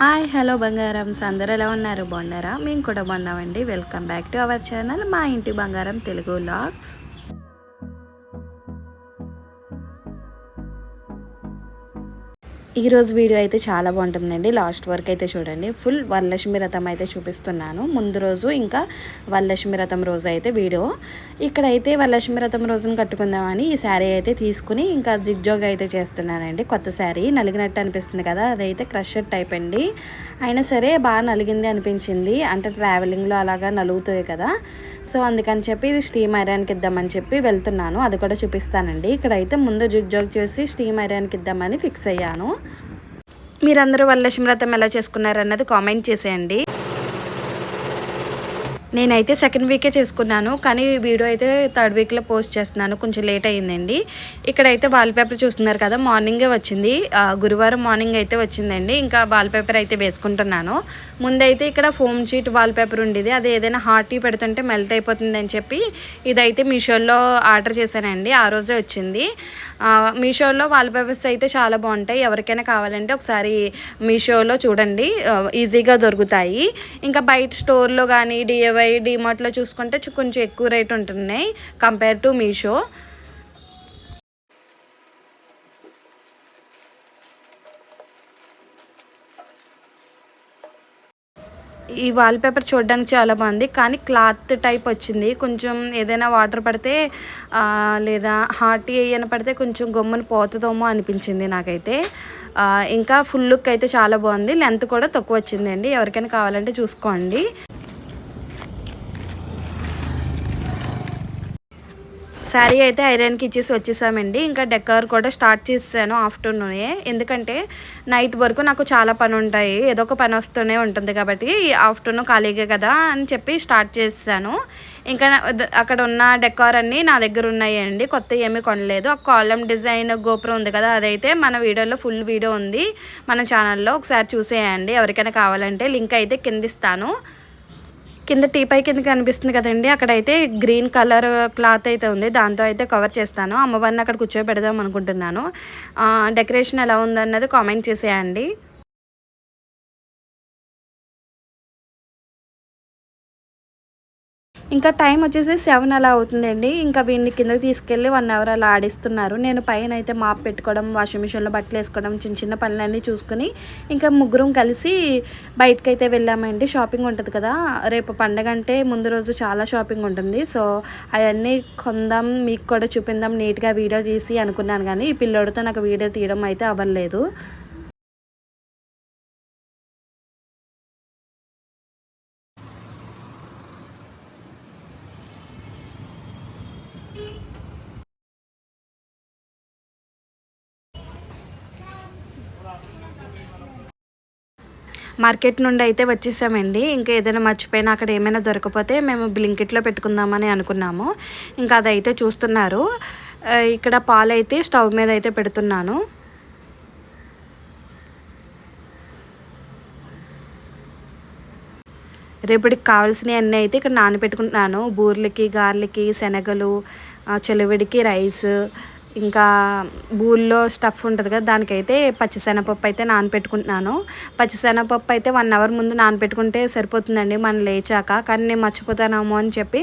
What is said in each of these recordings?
Hi hello బంగారమ్స్ అందరూ ఎలా ఉన్నారు బాగున్నారా మేము కూడా బాగున్నామండి welcome back to our channel మా ఇంటి బంగారం తెలుగు వ్లాగ్స్ ఈరోజు వీడియో అయితే చాలా బాగుంటుందండి లాస్ట్ వరకు అయితే చూడండి ఫుల్ వరలక్ష్మి వ్రతం అయితే చూపిస్తున్నాను ముందు రోజు ఇంకా వరలక్ష్మి వ్రతం రోజు అయితే వీడియో ఇక్కడైతే వరలక్ష్మి వ్రతం రోజున కట్టుకుందామని ఈ శారీ అయితే తీసుకుని ఇంకా జిగ్జాగ్ అయితే చేస్తున్నానండి కొత్త శారీ నలిగినట్టు అనిపిస్తుంది కదా అదైతే క్రషర్ టైప్ అండి అయినా సరే బాగా నలిగింది అనిపించింది అంటే ట్రావెలింగ్లో అలాగా నలుగుతుంది కదా సో అందుకని చెప్పి ఇది స్టీమ్ ఐరన్కి ఇద్దామని చెప్పి వెళ్తున్నాను అది కూడా చూపిస్తానండి ఇక్కడైతే ముందు జిగ్జాగ్ చేసి స్టీమ్ ఐరన్కి ఇద్దామని ఫిక్స్ అయ్యాను మీరందరూ వరలక్ష్మి వ్రతం ఎలా చేసుకున్నారన్నది కామెంట్ చేసేయండి నేనైతే సెకండ్ వీకే చేసుకున్నాను కానీ వీడియో అయితే థర్డ్ వీక్లో పోస్ట్ చేస్తున్నాను కొంచెం లేట్ అయ్యిందండి ఇక్కడైతే వాల్పేపర్ చూస్తున్నారు కదా మార్నింగే వచ్చింది గురువారం మార్నింగ్ అయితే వచ్చిందండి ఇంకా వాల్పేపర్ అయితే వేసుకుంటున్నాను ముందైతే ఇక్కడ ఫోమ్ షీట్ వాల్పేపర్ ఉండేది అది ఏదైనా హాట్ టీ పెడుతుంటే మెల్ట్ అయిపోతుందని చెప్పి ఇదైతే మీషోలో ఆర్డర్ చేశానండి ఆ రోజే వచ్చింది మీషోలో వాల్పేపర్స్ అయితే చాలా బాగుంటాయి ఎవరికైనా కావాలంటే ఒకసారి మీషోలో చూడండి ఈజీగా దొరుకుతాయి ఇంకా బయట స్టోర్లో కానీ డిమార్ట్లో చూసుకుంటే కొంచెం ఎక్కువ రేట్ ఉంటున్నాయి కంపేర్ టు మీషో ఈ వాల్పేపర్ చూడడానికి చాలా బాగుంది కానీ క్లాత్ టైప్ వచ్చింది కొంచెం ఏదైనా వాటర్ పడితే లేదా హాట్ ఏమైనా పడితే కొంచెం గమ్మున పోతుందేమో అనిపించింది నాకైతే ఇంకా ఫుల్ లుక్ అయితే చాలా బాగుంది లెంత్ కూడా తక్కువ వచ్చిందండి ఎవరికైనా కావాలంటే చూసుకోండి శారీ అయితే ఐరన్కి ఇచ్చేసి వచ్చేసామండి ఇంకా డెకర్ కూడా స్టార్ట్ చేసాను ఆఫ్టర్నూనే ఎందుకంటే నైట్ వరకు నాకు చాలా పని ఉంటాయి ఏదో ఒక పని వస్తూనే ఉంటుంది కాబట్టి ఆఫ్టర్నూన్ ఖాళీగా కదా అని చెప్పి స్టార్ట్ చేసాను ఇంకా అక్కడ ఉన్న డెకార్ అన్నీ నా దగ్గర ఉన్నాయండి కొత్త ఏమీ కొనలేదు ఆ కాలం డిజైన్ గోపురం ఉంది కదా అదైతే మన వీడియోలో ఫుల్ వీడియో ఉంది మన ఛానల్లో ఒకసారి చూసేయండి ఎవరికైనా కావాలంటే లింక్ అయితే కింద ఇస్తాను కింద టీపై కింద కనిపిస్తుంది కదండి అక్కడైతే గ్రీన్ కలర్ క్లాత్ అయితే ఉంది దాంతో అయితే కవర్ చేస్తాను అమ్మవారిని అక్కడ కూర్చోబెడదాం అనుకుంటున్నాను డెకరేషన్ ఎలా ఉందన్నది కామెంట్ చేసేయండి ఇంకా టైం వచ్చేసి 7 అలా అవుతుందండి ఇంకా వీడిని కిందకి తీసుకెళ్ళి 1 అవర్ అలా ఆడిస్తున్నారు నేను పైన అయితే మాప్ పెట్టుకోవడం వాషింగ్ మిషన్లో బట్టలు వేసుకోవడం చిన్న చిన్న పనులన్నీ చూసుకుని ఇంకా ముగ్గురం కలిసి బయటకు అయితే వెళ్ళామండి షాపింగ్ ఉంటుంది కదా రేపు పండగ అంటే ముందు రోజు చాలా షాపింగ్ ఉంటుంది సో అవన్నీ కొందాం మీకు కూడా చూపిందాం నీట్గా వీడియో తీసి అనుకున్నాను కానీ ఈ పిల్లోడితో నాకు వీడియో తీయడం అయితే అవ్వలేదు మార్కెట్ నుండి అయితే వచ్చేసామండి ఇంకా ఏదైనా మర్చిపోయినా అక్కడ ఏమైనా దొరకపోతే మేము బ్లింకిట్లో పెట్టుకుందామని అనుకున్నాము ఇంకా అదైతే చూస్తున్నారు ఇక్కడ పాలు అయితే స్టవ్ మీద అయితే పెడుతున్నాను రేపటికి కావాల్సినవి అన్నీ అయితే ఇక్కడ నానబెట్టుకుంటున్నాను బూర్లకి గార్లకి శనగలు చెలివిడికి రైస్ ఇంకా బూల్లో స్టఫ్ ఉంటుంది కదా దానికైతే పచ్చిశనగపప్పు అయితే నానపెట్టుకుంటున్నాను పచ్చిశనగపప్పు అయితే 1 అవర్ ముందు నానపెట్టుకుంటే సరిపోతుందండి మనం లేచాక కానీ నేను మర్చిపోతానేమో అని చెప్పి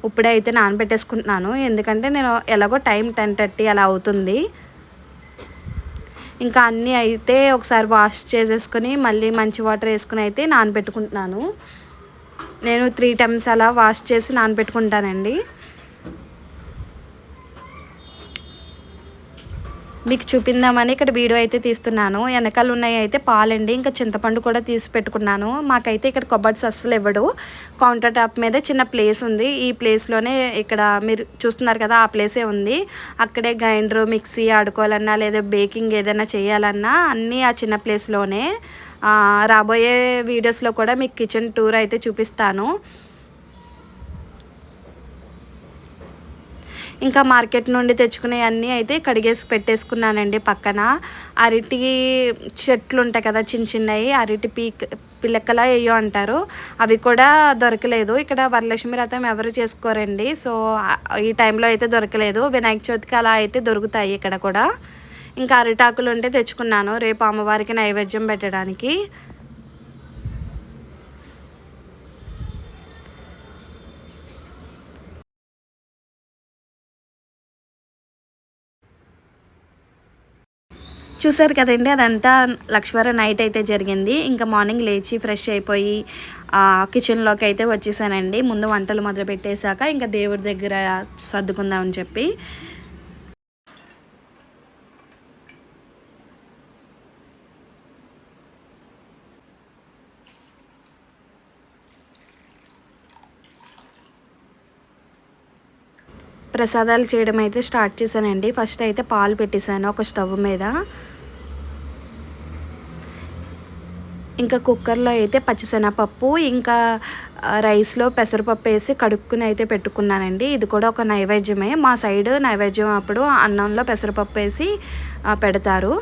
ఇప్పుడే అయితే నానబెట్టేసుకుంటున్నాను ఎందుకంటే నేను ఎలాగో టైం 10:30 అలా అవుతుంది ఇంకా అన్నీ అయితే ఒకసారి వాష్ చేసేసుకుని మళ్ళీ మంచి వాటర్ వేసుకుని అయితే నానబెట్టుకుంటున్నాను నేను 3 టైమ్స్ అలా వాష్ చేసి నానబెట్టుకుంటానండి మీకు చూపిందామని ఇక్కడ వీడియో అయితే తీస్తున్నాను వెనకాల ఉన్నాయి అయితే పాలండి ఇంకా చింతపండు కూడా తీసి పెట్టుకున్నాను మాకైతే ఇక్కడ కబర్డ్స్ అస్సలు ఇవ్వడు కౌంటర్ టాప్ మీద చిన్న ప్లేస్ ఉంది ఈ ప్లేస్లోనే ఇక్కడ మీరు చూస్తున్నారు కదా ఆ ప్లేసే ఉంది అక్కడే గ్రైండర్ మిక్సీ ఆడుకోవాలన్నా లేదా బేకింగ్ ఏదైనా చేయాలన్నా అన్నీ ఆ చిన్న ప్లేస్లోనే రాబోయే వీడియోస్లో కూడా మీకు కిచెన్ టూర్ అయితే చూపిస్తాను ఇంకా మార్కెట్ నుండి తెచ్చుకునే అన్నీ అయితే కడిగేసి పెట్టేసుకున్నానండి పక్కన అరటి చెట్లు ఉంటాయి కదా చిన్న చిన్నవి అరటి పిల్లకల ఏయో అంటారు అవి కూడా దొరకలేదు ఇక్కడ వరలక్ష్మి వ్రతం ఎవరు చేసుకోరండి సో ఈ టైంలో అయితే దొరకలేదు వినాయక చవితికి అలా అయితే దొరుకుతాయి ఇక్కడ కూడా ఇంకా అరిటాకులు ఉంటే తెచ్చుకున్నాను రేపు అమ్మవారికి నైవేద్యం పెట్టడానికి చూసారు కదండీ! అదంతా లక్షవారం నైట్ అయితే జరిగింది. ఇంకా మార్నింగ్ లేచి ఫ్రెష్ అయిపోయి కిచెన్‌లోకి అయితే వచ్చేసానండి. ముందు వంటలు మొదలుపెట్టేసాక ఇంకా దేవుడి దగ్గర సర్దుకుందామని చెప్పి. ప్రసాదాలు చేయడం అయితే స్టార్ట్ చేశానండి. ఫస్ట్ అయితే పాలు పెట్టేసాను ఒక స్టవ్ మీద. ఇంకా కుక్కర్‌లో అయితే పచ్చిశనగపప్పు, ఇంకా రైస్‌లో పెసరపప్పు ఏసి కడుక్కుని అయితే పెట్టుకున్నానండి. ఇది కూడా ఒక నైవేద్యమే. మా సైడు నైవేద్యం అప్పుడు అన్నంలో పెసరపప్పు ఏసి పెడతారు.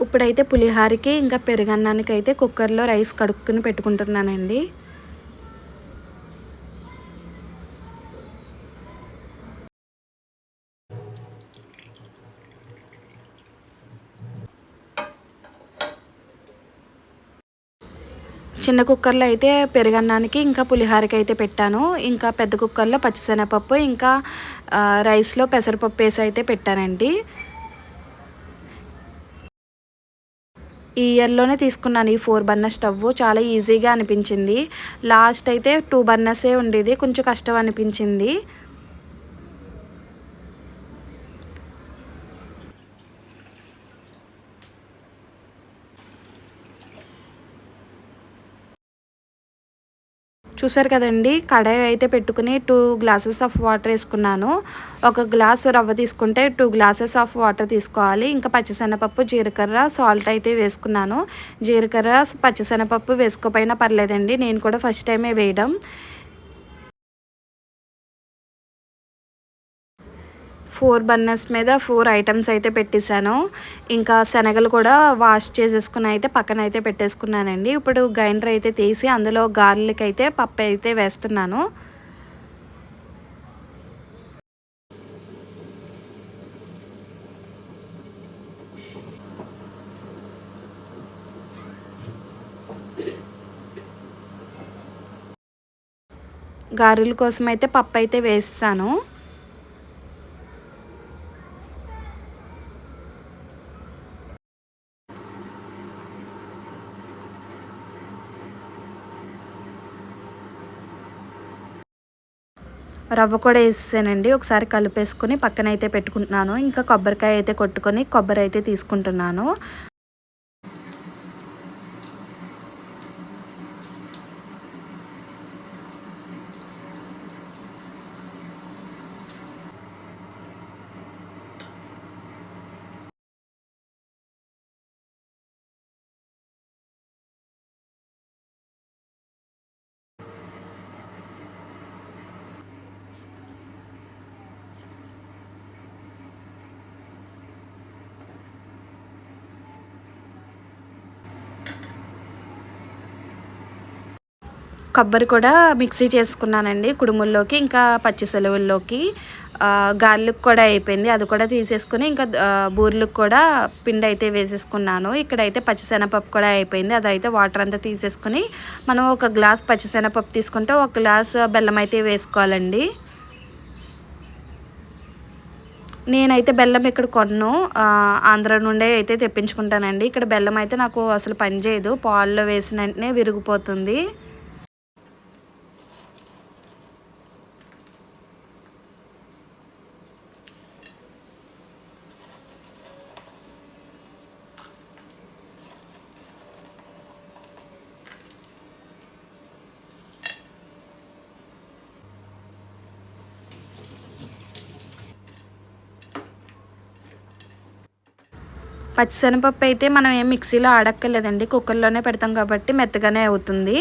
ఇప్పుడైతే పులిహోరకి, ఇంకా పెరుగన్నానికైతే కుక్కర్‌లో రైస్ కడుక్కుని పెట్టుకుంటున్నానండి. చిన్న కుక్కర్‌లో అయితే పెరుగన్నానికి, ఇంకా పులిహోరకి అయితే పెట్టాను. ఇంకా పెద్ద కుక్కర్‌లో పచ్చిశనగపప్పు, ఇంకా రైస్‌లో పెసరపప్పు ఏసి అయితే పెట్టానండి. ఈ ఇయర్‌లోనే తీసుకున్నాను ఈ 4 బర్నర్ స్టవ్వు. చాలా ఈజీగా అనిపించింది. లాస్ట్ అయితే 2 బర్నర్సే ఉండేది. కొంచెం కష్టం అనిపించింది. చూసారు కదండీ! కడాయి అయితే పెట్టుకుని 2 గ్లాసెస్ ఆఫ్ వాటర్ ఏసుకున్నాను. ఒక గ్లాసు రవ్వ తీసుకుంటే 2 గ్లాసెస్ ఆఫ్ వాటర్ తీసుకోవాలి. ఇంకా పచ్చిశనగపప్పు, జీలకర్ర, సాల్ట్ అయితే వేసుకున్నాను. జీలకర్ర, పచ్చిశనగపప్పు వేసుకోకపోయినా పర్లేదండి. నేను కూడా ఫస్ట్ టైమే వేయడం. 4 బర్నర్స్ మీద 4 ఐటెమ్స్ అయితే పెట్టేశాను. ఇంకా శనగలు కూడా వాష్ చేసేసుకొని అయితే పక్కనైతే పెట్టేసుకున్నానండి. ఇప్పుడు గ్రైండర్ అయితే తీసి అందులో గార్లిక్ అయితే పప్పు అయితే వేస్తున్నాను. గారెల కోసం అయితే పప్పు అయితే వేసేసాను. రవ్వ కూడా ఏసేసానండి. ఒకసారి కలిపేసుకొని పక్కనైతే పెట్టుకుంటున్నాను. ఇంకా కొబ్బరికాయ అయితే కొట్టుకొని కొబ్బరి అయితే తీసుకుంటున్నాను. కొబ్బరి కూడా మిక్సీ చేసుకున్నానండి కుడుముల్లోకి, ఇంకా పచ్చి సెలవుల్లోకి. గార్లిక్ కూడా అయిపోయింది. అది కూడా తీసేసుకొని ఇంకా బూరెలకు కూడా పిండి అయితే వేసేసుకున్నాను. ఇక్కడైతే పచ్చిశనగపప్పు కూడా అయిపోయింది. అదైతే వాటర్ అంతా తీసేసుకొని మనం ఒక గ్లాస్ పచ్చిశనగపప్పు తీసుకుంటే ఒక గ్లాస్ బెల్లం అయితే వేసుకోవాలండి. నేనైతే బెల్లం ఇక్కడ కొనను. ఆంధ్ర నుండే అయితే తెప్పించుకుంటానండి. ఇక్కడ బెల్లం అయితే నాకు అసలు పనిచేయదు. పాల్లో వేసిన వెంటనే విరిగిపోతుంది. పచ్చిశనగపప్పు అయితే మనం ఏం మిక్సీలో ఆడక్కర్లేదండి. కుక్కర్‌లోనే పెడతాం కాబట్టి మెత్తగానే అవుతుంది.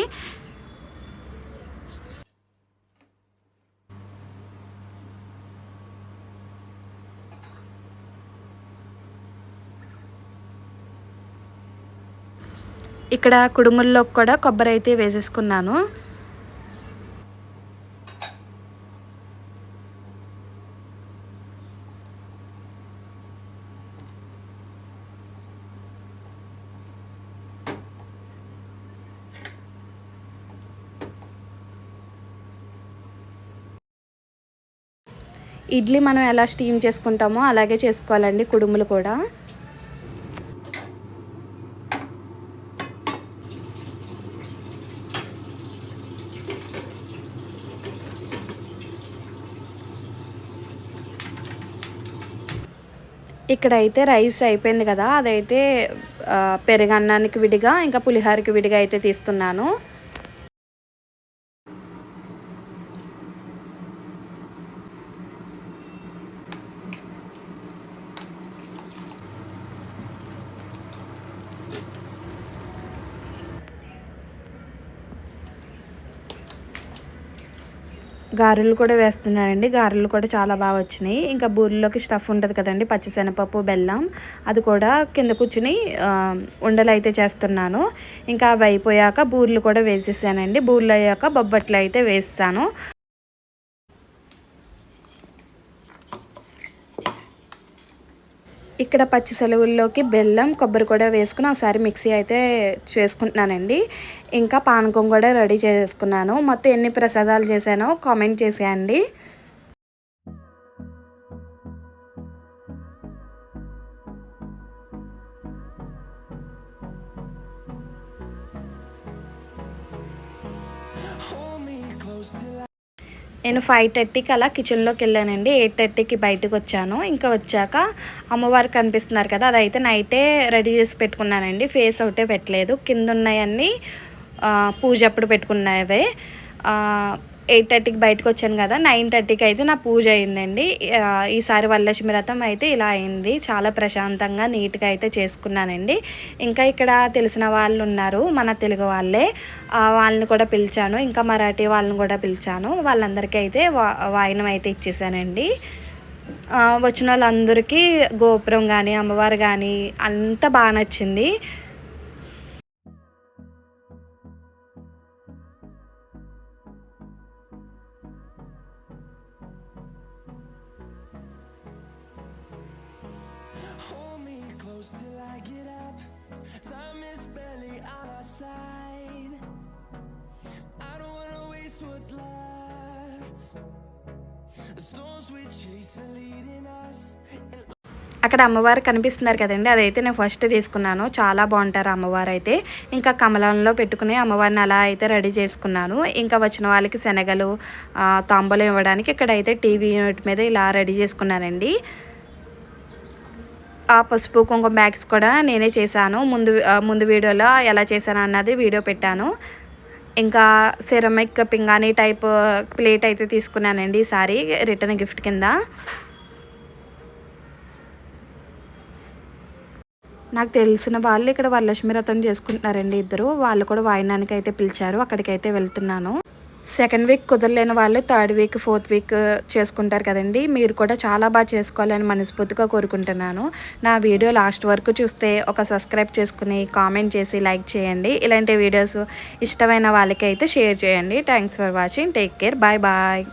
ఇక్కడ కుడుముల్లోకి కూడా కొబ్బరి అయితే వేసేసుకున్నాను. ఇడ్లీ మనం ఎలా స్టీమ్ చేసుకుంటామో అలాగే చేసుకోవాలండి కుడుములు కూడా. ఇక్కడైతే రైస్ అయిపోయింది కదా, అదైతే పెరుగన్నానికి విడిగా ఇంకా పులిహోరకి విడిగా అయితే తీస్తున్నాను. గారెలు కూడా వేస్తున్నానండి. గారెలు కూడా చాలా బాగా వచ్చినాయి. ఇంకా బూరెల్లోకి స్టఫ్ ఉంటుంది కదండి, పచ్చిశనగపప్పు, బెల్లం, అది కూడా కింద కూర్చుని ఉండలు అయితే చేస్తున్నాను. ఇంకా అవి అయిపోయాక బూరెలు కూడా వేసేసానండి. బూరెలు అయ్యాక బొబ్బట్లు అయితే వేస్తాను. ఇక్కడ పచ్చి సెలవుల్లోకి బెల్లం, కొబ్బరి కూడా వేసుకుని ఒకసారి మిక్సీ అయితే చేసుకుంటున్నానండి. ఇంకా పానకం కూడా రెడీ చేసుకున్నాను. మొత్తం ఎన్ని ప్రసాదాలు చేశానో కామెంట్ చేసేయండి. నేను 5:30కి అలా కిచెన్లోకి వెళ్ళానండి. 8:30కి బయటకు వచ్చాను. ఇంకా వచ్చాక అమ్మవారు కనిపిస్తున్నారు కదా, అదైతే నైటే రెడీ చేసి పెట్టుకున్నానండి. ఫేస్ ఒకటే పెట్టలేదు, కింద ఉన్నాయన్నీ పూజ అప్పుడు పెట్టుకున్నవే. 8:30కి బయటకు వచ్చాను కదా, 9:30కి అయితే నా పూజ అయిందండి. ఈసారి వరలక్ష్మి వ్రతం అయితే ఇలా అయింది. చాలా ప్రశాంతంగా నీట్గా అయితే చేసుకున్నానండి. ఇంకా ఇక్కడ తెలిసిన వాళ్ళు ఉన్నారు, మన తెలుగు వాళ్ళే, వాళ్ళని కూడా పిలిచాను. ఇంకా మరాఠీ వాళ్ళని కూడా పిలిచాను. వాళ్ళందరికీ అయితే వాయినం అయితే ఇచ్చేసానండి. వచ్చిన వాళ్ళందరికీ గోపురం కానీ అమ్మవారు కానీ అంతా బాగా నచ్చింది. అక్కడ అమ్మవారు కనిపిస్తున్నారు కదండి, అదైతే నేను ఫస్ట్ తీసుకున్నాను. చాలా బాగుంటారు అమ్మవారు అయితే. ఇంకా కమలంలో పెట్టుకుని అమ్మవారిని అలా అయితే రెడీ చేసుకున్నాను. ఇంకా వచ్చిన వాళ్ళకి శనగలు తాంబూలం ఇవ్వడానికి ఇక్కడైతే టీవీ యూనిట్ మీద ఇలా రెడీ చేసుకున్నానండి. ఆ పసుపు కుంకుమ బ్యాగ్స్ కూడా నేనే చేశాను. ముందు వీడియోలో ఎలా చేశాను అన్నది వీడియో పెట్టాను. ఇంకా సెరమిక్ పింగాణీ టైప్ ప్లేట్ అయితే తీసుకున్నానండి ఈసారి రిటర్న్ గిఫ్ట్ కింద. నాకు తెలిసిన వాళ్ళు ఇక్కడ వరలక్ష్మి వ్రతం చేసుకుంటున్నారండి ఇద్దరు. వాళ్ళు కూడా వాయినానికి అయితే పిలిచారు, అక్కడికైతే వెళ్తున్నాను. సెకండ్ వీక్ కుదరలేని వాళ్ళు థర్డ్ వీక్, ఫోర్త్ వీక్ చేసుకుంటారు కదండి. మీరు కూడా చాలా బాగా చేసుకోవాలని మనస్ఫూర్తిగా కోరుకుంటున్నాను. నా వీడియో లాస్ట్ వరకు చూస్తే ఒక సబ్స్క్రైబ్ చేసుకుని కామెంట్ చేసి లైక్ చేయండి. ఇలాంటి వీడియోస్ ఇష్టమైన వాళ్ళకి అయితే షేర్ చేయండి. Thanks for watching. Take care. Bye bye.